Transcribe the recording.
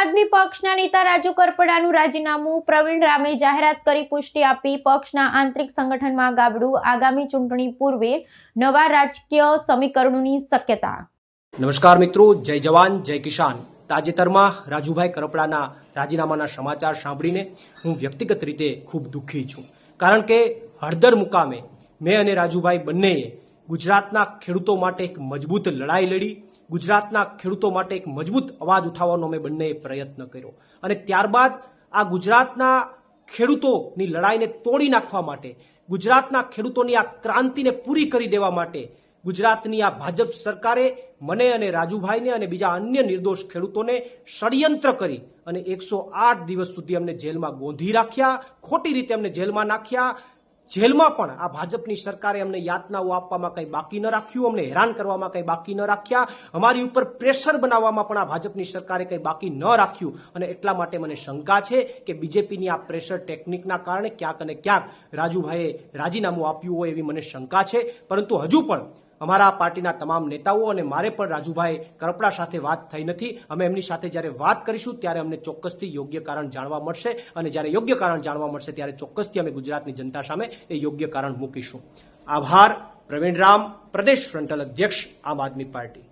આદમી પક્ષના નેતા રાજુ કરપડાનું રાજીનામું, પ્રવીણ રામે જાહેરાત કરી પુષ્ટિ આપી. પક્ષના આંતરિક સંગઠનમાં ગાબડું, આગામી ચૂંટણી પૂર્વે નવા રાજકીય સમીકરણોની શક્યતા. નમસ્કાર મિત્રો, જય જવાન જય કિસાન. તાજેતરમાં રાજુભાઈ કરપડાના રાજીનામાના સમાચાર સાંભળીને હું વ્યક્તિગત રીતે ખૂબ દુઃખી છું, કારણ કે હળદર મુકામે મેં અને રાજુભાઈ બંનેએ ગુજરાતના ખેડૂતો માટે એક મજબૂત લડાઈ લડી, ગુજરાતના ખેડૂતો માટે એક મજબૂત અવાજ ઉઠાવવાનો અમે બંનેએ પ્રયત્ન કર્યો અને ત્યારબાદ આ ગુજરાતના ખેડૂતોની લડાઈને તોડી નાખવા માટે, ગુજરાતના ખેડૂતોની આ ક્રાંતિને પૂરી કરી દેવા માટે ગુજરાતની આ ભાજપ સરકારે મને અને રાજુભાઈને અને બીજા અન્ય નિર્દોષ ખેડૂતોને ષડયંત્ર કરી અને 108 દિવસ સુધી અમને જેલમાં ગોંધી રાખ્યા, ખોટી રીતે અમને જેલમાં નાખ્યા. જેલમાં પણ આ ભાજપની સરકારે અમને યાતનાઓ આપવામાં કંઈ બાકી ન રાખ્યું, અમને હેરાન કરવામાં કંઈ બાકી ન રાખ્યા, અમારી ઉપર પ્રેશર બનાવવામાં પણ આ ભાજપની સરકારે કંઈ બાકી ન રાખ્યું. અને એટલા માટે મને શંકા છે કે બીજેપીની આ પ્રેશર ટેકનિકના કારણે ક્યાંક અને ક્યાંક રાજુભાઈએ રાજીનામું આપ્યું હોય એવી મને શંકા છે. પરંતુ હજુ પણ અમારા પાર્ટીના તમામ નેતાઓ અને મારે પણ રાજુભાઈ કરપડા સાથે વાત થઈ નથી. અમે એમની સાથે જ્યારે વાત કરીશું ત્યારે અમને ચોક્કસથી યોગ્ય કારણ જાણવા મળશે અને જ્યારે યોગ્ય કારણ જાણવા મળશે ત્યારે ચોક્કસથી અમે ગુજરાતની જનતા સામે એ યોગ્ય કારણ મૂકીશું. આભાર. પ્રવીણ રામ, પ્રદેશ ફ્રન્ટલ અધ્યક્ષ, આમ આદમી પાર્ટી.